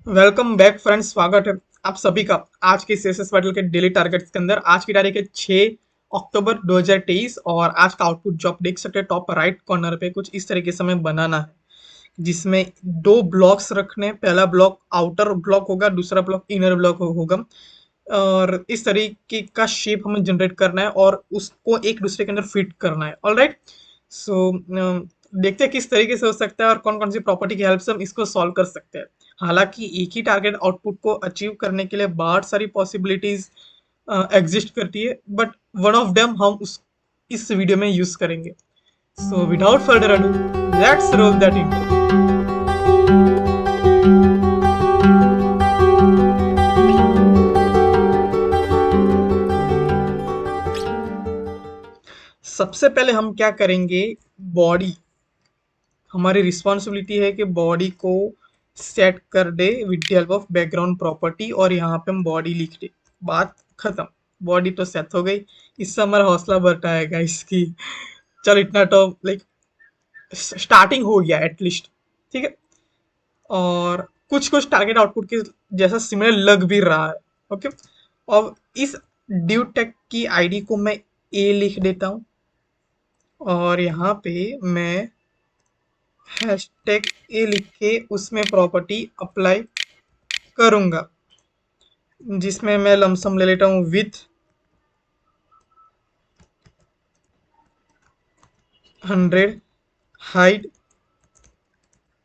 Welcome back friends, स्वागत है आप सभी का आज के सीएसएस बैटल के डेली टारगेट्स के अंदर। आज की तारीख है 6 अक्टूबर 2023 और आज का आउटपुट जो आप देख सकते हैं टॉप राइट कॉर्नर पे कुछ इस तरीके से हमें बनाना है, जिसमें दो ब्लॉक्स रखने हैं। पहला ब्लॉक आउटर ब्लॉक होगा, दूसरा ब्लॉक इनर ब्लॉक होगा और इस तरीके का शेप हमें जनरेट करना है और उसको एक दूसरे के अंदर फिट करना है। ऑलराइट, सो देखते हैं किस तरीके से हो सकता है और कौन कौन सी प्रॉपर्टी की हेल्प से हम इसको सॉल्व कर सकते हैं। हालांकि एक ही टारगेट आउटपुट को अचीव करने के लिए बहुत सारी पॉसिबिलिटीज एग्जिस्ट करती है, बट वन ऑफ देम हम उस इस वीडियो में यूज करेंगे। So without further ado, let's roll that intro. सबसे पहले हम क्या करेंगे, बॉडी हमारी रिस्पॉन्सिबिलिटी है कि बॉडी को सेट कर दे with the help of background property, और यहाँ पे हम बॉडी लिख दे। बात खत्म, बॉडी तो सेट हो गई। इससे हमारा हौसला बढ़ता है इसकी। चल इतना तो लाइक स्टार्टिंग हो गया एटलीस्ट, ठीक है। और कुछ कुछ टारगेट आउटपुट के जैसा सिमिलर लग भी रहा है। ओके, अब इस ड्यू टेक की आईडी को मैं ए लिख देता हूँ और यहाँ पे मैं हैशटैग ए लिख के उसमें प्रॉपर्टी अप्लाई करूंगा, जिसमें मैं लमसम ले लेता हूँ विथ 100, हाइट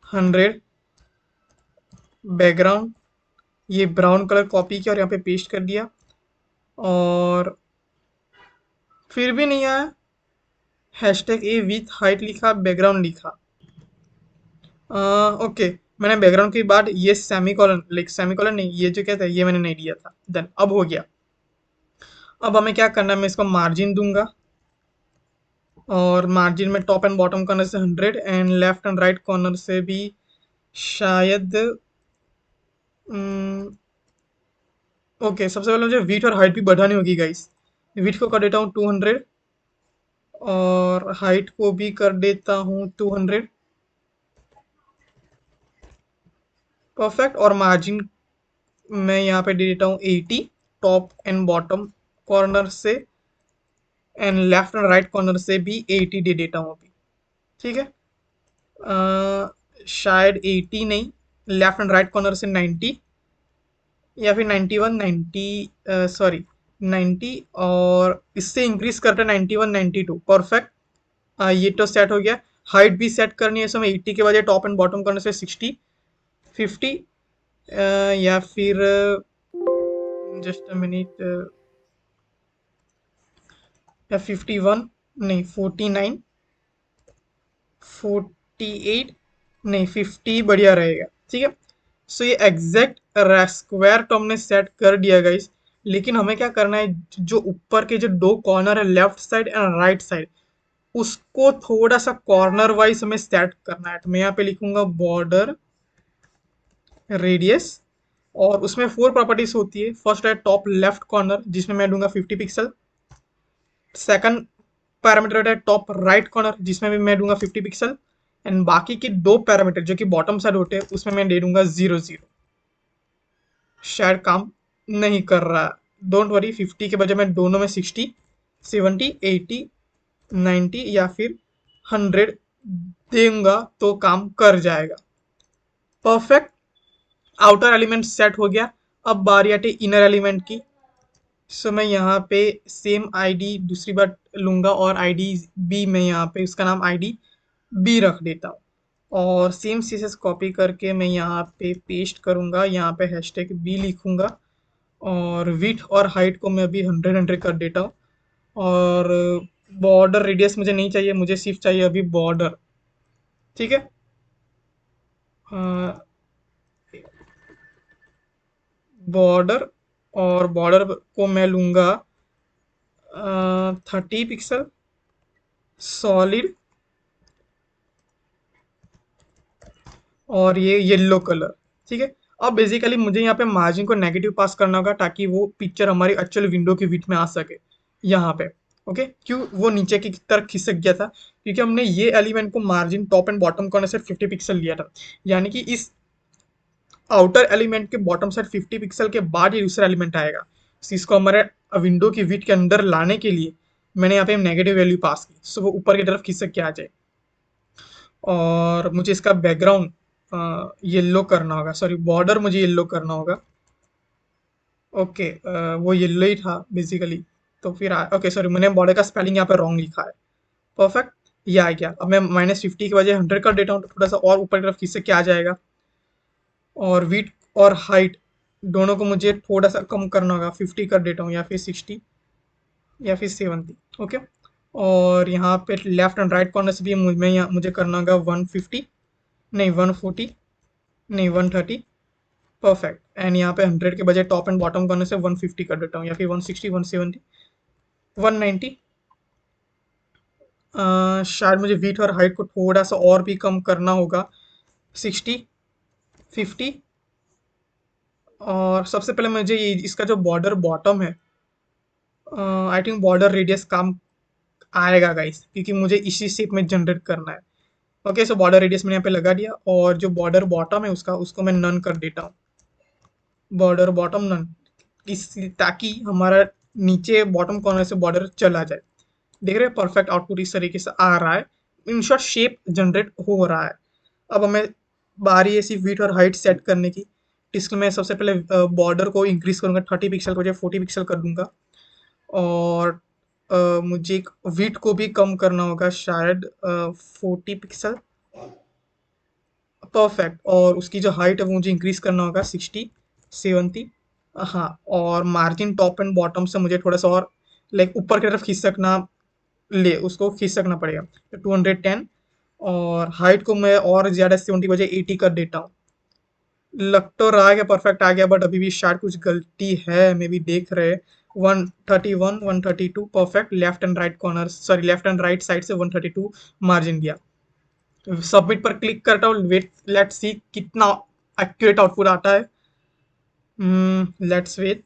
100, बैकग्राउंड ये ब्राउन कलर कॉपी किया और यहाँ पे पेस्ट कर दिया। और फिर भी नहीं आया, हैशटैग ए विथ हाइट लिखा, बैकग्राउंड लिखा। ओके, मैंने बैकग्राउंड के बाद ये सेमीकोलन, लाइक सेमीकोलन नहीं, ये जो क्या था ये मैंने नहीं दिया था। देन अब हो गया। अब हमें क्या करना है, मैं इसको मार्जिन दूंगा और मार्जिन में टॉप एंड बॉटम कॉर्नर से 100 and left and right corner से भी शायद ओके। सबसे पहले मुझे विड्थ और हाइट भी बढ़ानी होगी गाइस। विड्थ को कर देता हूँ 200 और हाइट को भी कर देता हूँ 200। परफेक्ट। और मार्जिन मैं यहाँ पे दे देता हूँ 80 टॉप एंड बॉटम कॉर्नर से, and left and right corner से भी 80 दे देता हूँ अभी। ठीक है, शायद 80 नहीं, लेफ्ट एंड राइट कॉर्नर से 90 या फिर 91, 90, सॉरी 90, और इससे इंक्रीज करते 91, 92। परफेक्ट, ये तो सेट हो गया। हाइट भी सेट करनी है, इसमें 80 के बजाय टॉप एंड बॉटम कॉर्नर से 60, 50, या फिर जस्ट अ मिनट, या 51 नहीं, 49, 48 नहीं, 50 बढ़िया रहेगा। ठीक है, सो ये एग्जैक्ट स्क्वायर तो हमने सेट कर दिया गाइस। लेकिन हमें क्या करना है, जो ऊपर के जो दो कॉर्नर है left side and right side, उसको थोड़ा सा कॉर्नर वाइज हमें सेट करना है। तो मैं यहाँ पे लिखूंगा बॉर्डर रेडियस, और उसमें 4 प्रॉपर्टीज होती है। फर्स्ट है टॉप लेफ्ट कॉर्नर, जिसमें मैं दूंगा 50 पिक्सल। सेकंड पैरामीटर है टॉप राइट कॉर्नर, जिसमें भी मैं दूंगा 50 पिक्सल। एंड बाकी के दो पैरामीटर जो कि बॉटम साइड होते हैं, उसमें मैं दे दूंगा 00। शायद काम नहीं कर रहा, डोंट वरी। 50 के बजाय मैं दोनों में 60, 70, 80, 90 या फिर 100 देंगा तो काम कर जाएगा। परफेक्ट, आउटर एलिमेंट सेट हो गया। अब बारी आती इनर एलिमेंट की। सो मैं यहाँ पे सेम आईडी दूसरी बार लूंगा और आईडी बी में यहाँ पे उसका नाम आईडी बी रख देता हूँ, और सेम सीसेस कॉपी करके मैं यहाँ पे पेस्ट करूंगा। यहाँ पे हैशटैग बी लिखूंगा और विथ और हाइट को मैं अभी 100 कर देता हूँ। और बॉर्डर रेडियस मुझे नहीं चाहिए, मुझे सिर्फ चाहिए अभी बॉर्डर। ठीक है, बॉर्डर, और बॉर्डर को मैं लूंगा 30 पिक्सल सॉलिड, और ये येलो कलर। ठीक है, अब बेसिकली मुझे यहाँ पे मार्जिन को नेगेटिव पास करना होगा ताकि वो पिक्चर हमारी एक्चुअल विंडो की विड्थ में आ सके यहाँ पे। ओके, क्यों वो नीचे की तरफ खिसक गया था, क्योंकि हमने ये एलिमेंट को margin top and bottom corner से 50 पिक्सल लिया था। यानी कि इस आउटर एलिमेंट के बॉटम साइड 50 पिक्सल के बाद ये दूसरा एलिमेंट आएगा। तो इसको हमारे विंडो की विड्थ के अंदर लाने के लिए मैंने यहाँ पे नेगेटिव वैल्यू पास की, सो वो ऊपर की तरफ खिसक के आ जाए। और मुझे इसका बैकग्राउंड येलो करना होगा, सॉरी बॉर्डर मुझे येलो करना होगा। ओके, वो येलो ही था बेसिकली। तो फिर ओके सॉरी, मैंने बॉर्डर का स्पेलिंग यहाँ पे रॉन्ग लिखा है। परफेक्ट, ये आ गया। अब मैं -50 की बजाय 100 कर देता हूँ तो थोड़ा सा और ऊपर की तरफ खींच के आ जाएगा। और विड्थ और हाइट दोनों को मुझे थोड़ा सा कम करना होगा, 50 कर देता हूँ या फिर 60 या फिर 70। ओके, और यहाँ पे लेफ्ट एंड राइट कॉर्नर से भी मुझे करना होगा 150, नहीं 140, नहीं 130। परफेक्ट, एंड यहाँ पे 100 के बजाय टॉप एंड बॉटम कॉर्नर से 150 कर देता हूँ या फिर 160, 170, 190। शायद मुझे वीट और हाइट को थोड़ा सा और भी कम करना होगा, 60, 50। और सबसे पहले मुझे ये इसका जो बॉर्डर बॉटम है, आई थिंक बॉर्डर रेडियस काम आएगा गाइस, क्योंकि मुझे इसी शेप में जनरेट करना है। ओके, सो बॉर्डर रेडियस मैंने यहाँ पे लगा दिया, और जो बॉर्डर बॉटम है उसको मैं नन कर देता हूँ। बॉर्डर बॉटम नन, इस ताकि हमारा नीचे बॉटम कॉर्नर से बॉर्डर चला जाए। देख रहे हैं, परफेक्ट आउटपुट इस तरीके से आ रहा है। इन शॉर्ट शेप जनरेट हो रहा है। अब हमें बारी ऐसी विड्थ और हाइट सेट करने की। इसमें मैं सबसे पहले बॉर्डर को इंक्रीज करूंगा, 30 पिक्सल को 40 पिक्सल कर दूंगा। और मुझे विड्थ को भी कम करना होगा, शायद 40 पिक्सल। परफेक्ट, और उसकी जो हाइट है वो मुझे इंक्रीज करना होगा 60, 70। हाँ, और मार्जिन टॉप एंड बॉटम से मुझे थोड़ा सा और लाइक ऊपर की तरफ खींचना, ले उसको खींच सकना पड़ेगा, तो 210। और हाइट को मैं और ज़्यादा 70 बजे 80 कर देता हूँ। लग तो रहा है कि परफेक्ट आ गया, बट अभी भी शायद कुछ गलती है, मे भी देख रहे। 131, 132 perfect. Left and right corner, sorry left and right side से 132 मार्जिन दिया। सबमिट पर क्लिक करता हूँ, वेट, लेट्स सी कितना एक्यूरेट आउटपुट आता है। Let's wait.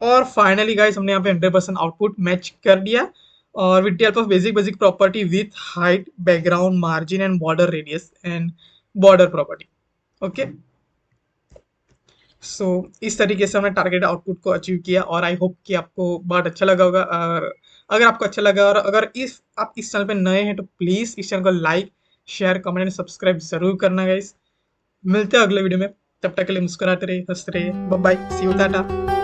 और फाइनली गाइस, हमने यहाँ पे 100% आउटपुट मैच कर दिया। और with the help of basic basic property with height, background, margin and border radius and border property. Okay, so इस तरीके से हमने टारगेट आउटपुट को अचीव किया, और आई होप कि आपको बहुत अच्छा लगा होगा। और अगर आपको अच्छा लगा, और अगर आप इस चैनल पे नए हैं, तो प्लीज़ इस चैनल को like, share, comment and subscribe जरूर करना गाइस। मिलते हैं अगले वीडियो में, तब तक के लिए मुस्कुराते रहिए, हंसते रहिए। Bye bye, see you, Tata.